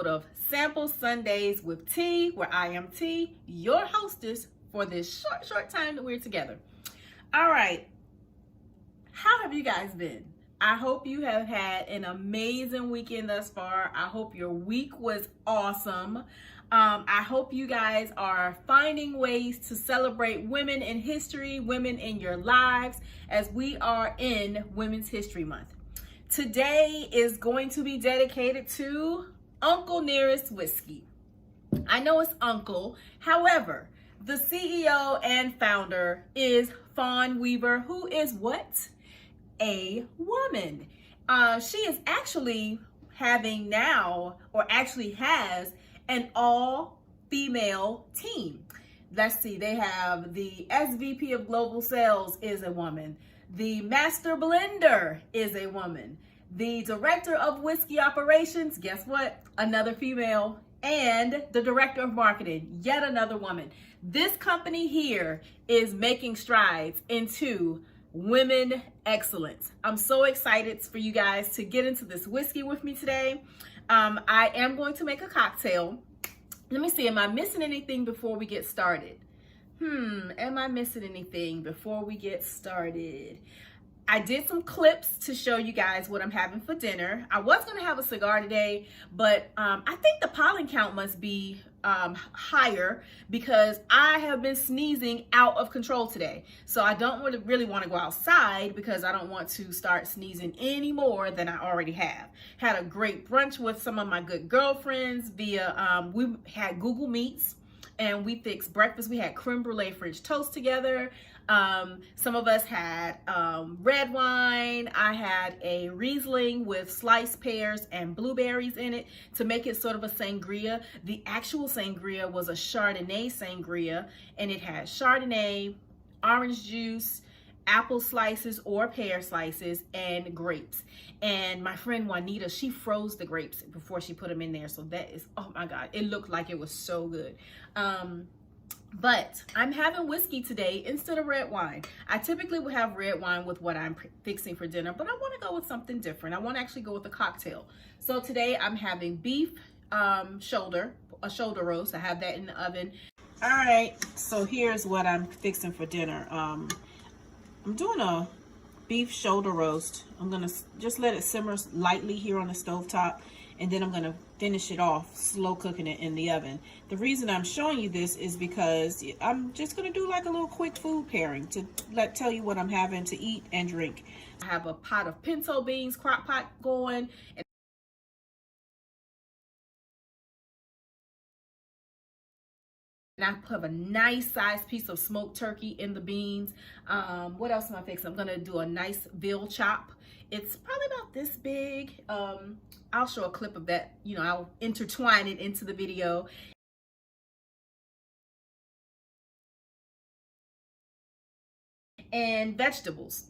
episode of Sample Sundays with T, where I am T, your hostess for this short time that we're together. All right, how have you guys been? I hope you have had an amazing weekend thus far. I hope your week was awesome. I hope you guys are finding ways to celebrate women in history, women in your lives, as we are in Women's History Month. Today is going to be dedicated to Uncle Nearest Whiskey. I know it's Uncle, however, the CEO and founder is Fawn Weaver, who is what? A woman. She is actually having now, or actually has, an all-female team. Let's see, they have the SVP of Global Sales is a woman. The Master Blender is a woman. The Director of Whiskey Operations, guess what? Another female. And the Director of Marketing, yet another woman. This company here is making strides into women excellence. I'm so excited for you guys to get into this whiskey with me today. I am going to make a cocktail. Let me see, am I missing anything before we get started? Am I missing anything before we get started? I did some clips to show you guys what I'm having for dinner. I was gonna have a cigar today, but I think the pollen count must be higher because I have been sneezing out of control today. So I don't really want to go outside because I don't want to start sneezing any more than I already have. Had a great brunch with some of my good girlfriends via, we had Google Meets and we fixed breakfast. We had creme brulee French toast together. Some of us had red wine. I had a Riesling with sliced pears and blueberries in it to make it sort of a sangria. The actual sangria was a Chardonnay sangria, and it had Chardonnay, orange juice, apple slices or pear slices, and grapes. And my friend Juanita, she froze the grapes before she put them in there. So that is, oh my God, it looked like it was so good. But I'm having whiskey today instead of red wine. I typically would have red wine with what I'm fixing for dinner, but I want to go with something different. I want to actually go with a cocktail. So today I'm having beef a shoulder roast. I have that in the oven. All right, so here's what I'm fixing for dinner. I'm doing a beef shoulder roast. I'm gonna just let it simmer lightly here on the stovetop, and then I'm gonna finish it off slow cooking it in the oven. The reason I'm showing you this is because I'm just gonna do like a little quick food pairing to tell you what I'm having to eat and drink. I have a pot of pinto beans, crock pot going, and I have a nice sized piece of smoked turkey in the beans. What else am I fixing? I'm gonna do a nice veal chop. It's probably about this big. I'll show a clip of that. You know, I'll intertwine it into the video. And vegetables.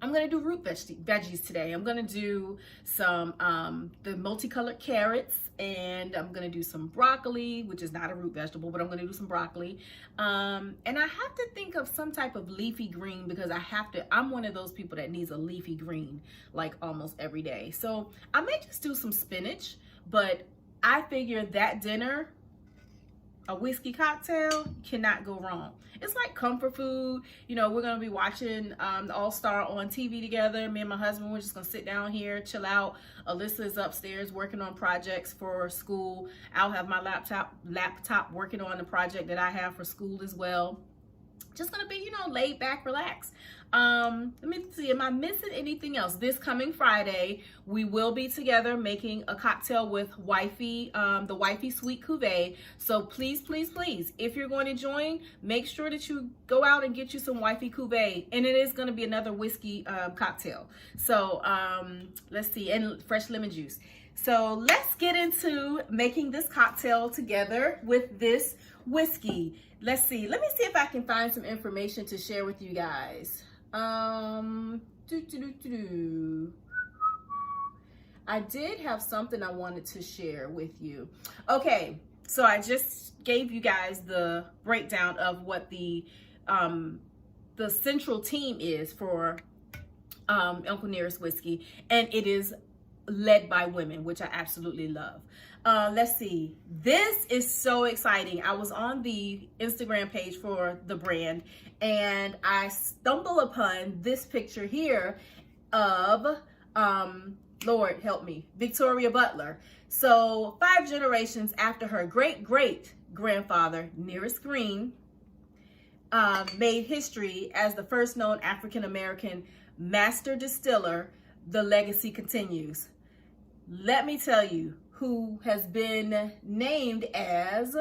I'm gonna do root veggies today. I'm gonna do some the multicolored carrots, and I'm gonna do some broccoli, which is not a root vegetable, but I'm gonna do some broccoli. And I have to think of some type of leafy green because I'm one of those people that needs a leafy green like almost every day. So I may just do some spinach, but I figure that dinner, a whiskey cocktail, cannot go wrong. It's like comfort food. You know, we're gonna be watching the All-Star on TV together. Me and my husband, we're just gonna sit down here, chill out. Alyssa is upstairs working on projects for school. I'll have my laptop working on the project that I have for school as well. Just gonna be, you know, laid back, relaxed. Let me see, am I missing anything else? This coming Friday, we will be together making a cocktail with Wifey, the Wifey Sweet Cuvée. So please, please, please, if you're going to join, make sure that you go out and get you some Wifey Cuvée. And it is gonna be another whiskey cocktail. So let's see, and fresh lemon juice. So let's get into making this cocktail together with this whiskey. Let's see, let me see if I can find some information to share with you guys. I did have something I wanted to share with you. Okay, so I just gave you guys the breakdown of what the central team is for Uncle Nearest Whiskey, and it is led by women, which I absolutely love. Let's see. This is so exciting. I was on the Instagram page for the brand and I stumbled upon this picture here of, Lord help me, Victoria Butler. So 5 generations after her great grandfather, Nearest Green, made history as the first known African-American master distiller, the legacy continues. Let me tell you who has been named as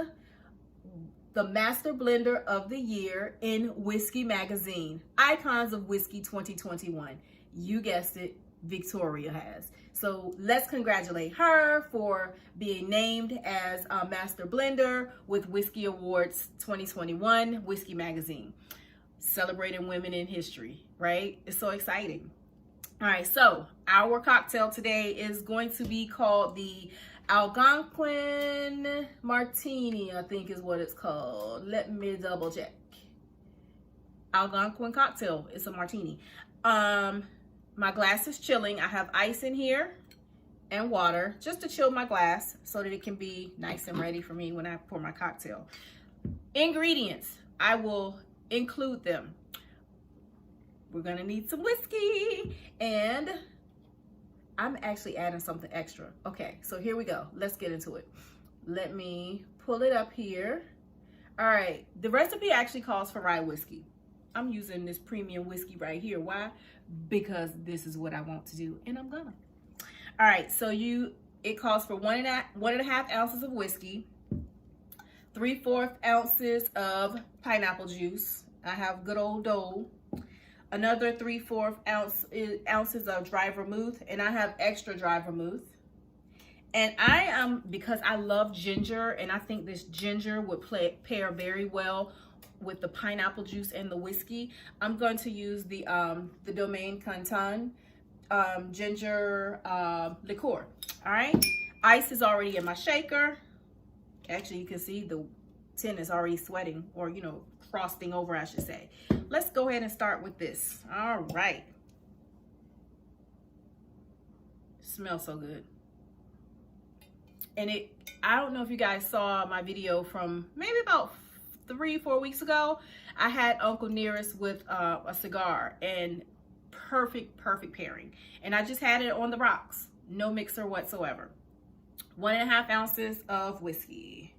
the Master Blender of the Year in Whiskey Magazine. Icons of Whiskey 2021. You guessed it, Victoria has. So let's congratulate her for being named as a Master Blender with Whiskey Awards 2021 Whiskey Magazine. Celebrating women in history, right? It's so exciting. All right, so our cocktail today is going to be called the Algonquin Martini, I think is what it's called. Let me double check. Algonquin cocktail. It's a martini. My glass is chilling. I have ice in here and water just to chill my glass so that it can be nice and ready for me when I pour my cocktail. Ingredients, I will include them. We're gonna need some whiskey and I'm actually adding something extra. Okay, so here we go. Let's get into it. Let me pull it up here. All right, the recipe actually calls for rye whiskey. I'm using this premium whiskey right here. Why? Because this is what I want to do and I'm gonna. All right, so it calls for 1.5 ounces of whiskey, 3/4 ounces of pineapple juice. I have good old Dole. Another 3/4 ounces of dry vermouth, and I have extra dry vermouth. And because I love ginger, and I think this ginger would pair very well with the pineapple juice and the whiskey, I'm going to use the Domaine Canton ginger liqueur. All right, ice is already in my shaker. Actually, you can see the tin is already sweating, or frosting over, I should say. Let's go ahead and start with this. All right. Smells so good. And I don't know if you guys saw my video from maybe about 3-4 weeks ago. I had Uncle Nearest with a cigar, and perfect pairing. And I just had it on the rocks, no mixer whatsoever. 1.5 ounces of whiskey.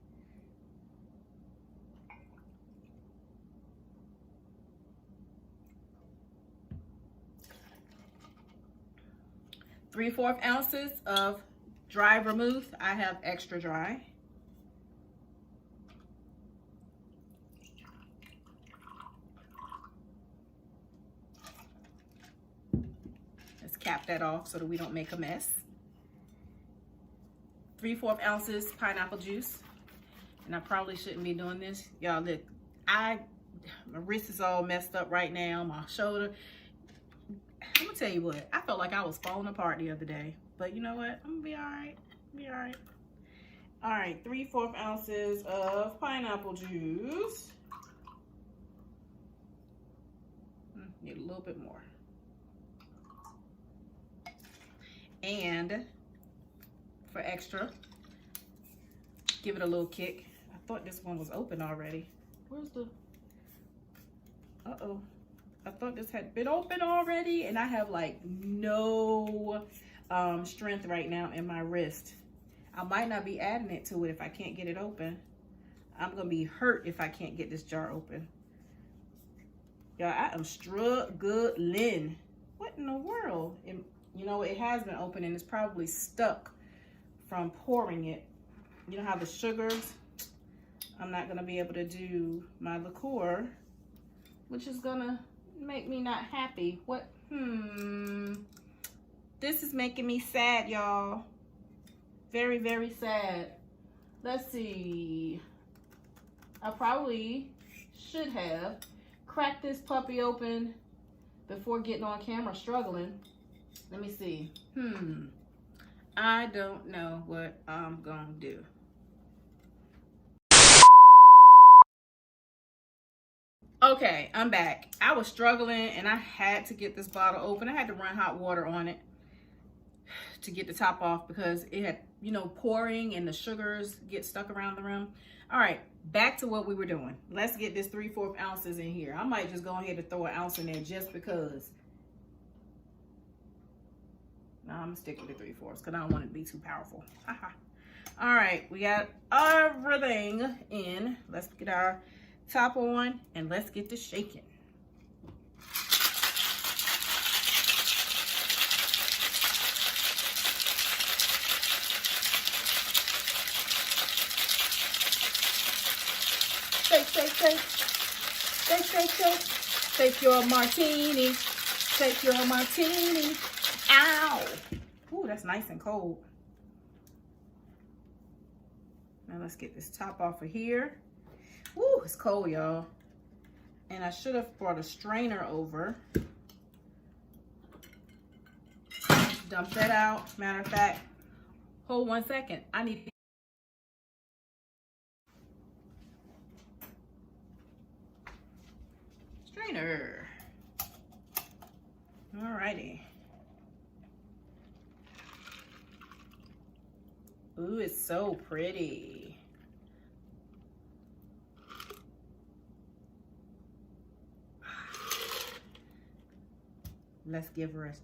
3/4 ounces of dry vermouth. I have extra dry. Let's cap that off so that we don't make a mess. 3/4 ounces pineapple juice. And I probably shouldn't be doing this. Y'all, look, my wrist is all messed up right now, my shoulder. I'm gonna tell you what, I felt like I was falling apart the other day, but you know what? I'm gonna be all right. All right, 3/4 ounces of pineapple juice. Need a little bit more. And for extra, give it a little kick. I thought this one was open already. Where's the, uh-oh. I thought this had been open already, and I have like no strength right now in my wrist. I might not be adding it to it if I can't get it open. I'm gonna be hurt if I can't get this jar open. Y'all, I am struggling. What in the world? You know, it has been open and it's probably stuck from pouring it. You know how the sugars, I'm not gonna be able to do my liqueur, which is gonna make me not happy. What? This is making me sad, y'all. Very, very sad. Let's see. I probably should have cracked this puppy open before getting on camera struggling. Let me see. I don't know what I'm gonna do. Okay, I'm back. I was struggling and I had to get this bottle open. I had to run hot water on it. to get the top off because it had, you know, pouring and the sugars get stuck around the rim. All right, back to what we were doing. Let's get this 3/4 ounces in here. I might just go ahead and throw an ounce in there just because. No, I'm gonna stick with the 3/4 because I don't want it to be too powerful. All right, we got everything in. Let's get our top on and let's get this shaking. Shake, shake, shake. Shake, shake, shake. Shake your martini. Shake your martini. Ow. Ooh, that's nice and cold. Now let's get this top off of here. Ooh, it's cold, y'all. And I should have brought a strainer over. Dump that out. Matter of fact, hold 1 second. I need strainer. Alrighty. Ooh, it's so pretty. Let's give her a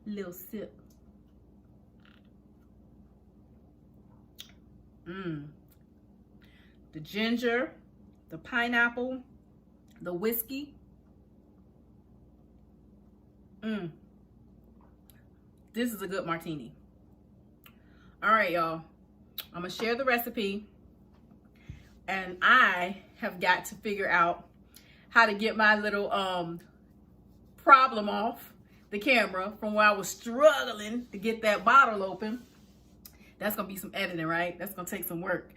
little sip. The ginger, the pineapple, the whiskey. This is a good martini. All right, y'all. I'm gonna share the recipe, and I have got to figure out how to get my little problem off the camera from where I was struggling to get that bottle open. That's gonna be some editing, right? That's gonna take some work.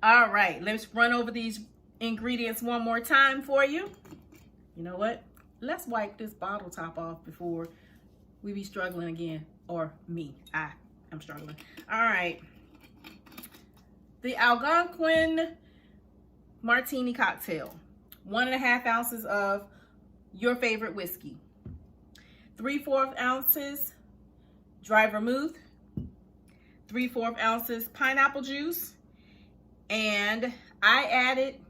All right, let's run over these ingredients one more time for you. You know what? Let's wipe this bottle top off before we be struggling again, or me. I am struggling. All right. The Algonquin Martini cocktail. 1.5 ounces of your favorite whiskey. 3/4 ounces dry vermouth. 3/4 ounces pineapple juice. And I added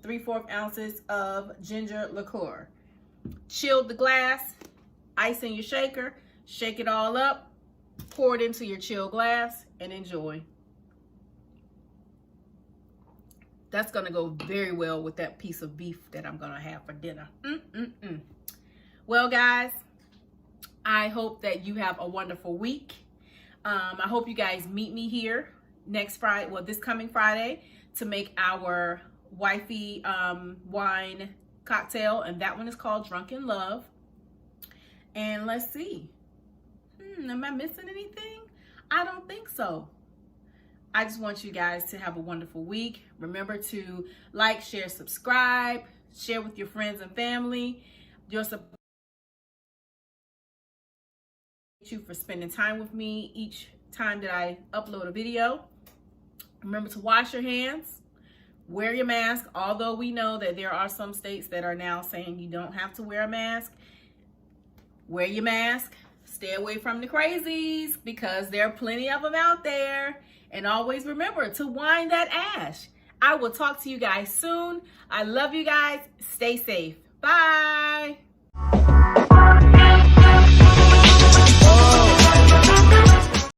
3/4 ounces of ginger liqueur. Chilled the glass, ice in your shaker, shake it all up, pour it into your chilled glass, and enjoy. That's gonna go very well with that piece of beef that I'm gonna have for dinner. Well, guys, I hope that you have a wonderful week. I hope you guys meet me here next Friday, well, this coming Friday, to make our wifey wine cocktail, and that one is called Drunken Love. And let's see, am I missing anything? I don't think so. I just want you guys to have a wonderful week. Remember to like, share, subscribe, share with your friends and family. Your support you for spending time with me each time that I upload a video. Remember to wash your hands, wear your mask, although we know that there are some states that are now saying you don't have to wear a mask. Wear your mask, stay away from the crazies because there are plenty of them out there. And always remember to wind that ash. I will talk to you guys soon. I love you guys. Stay safe. Bye.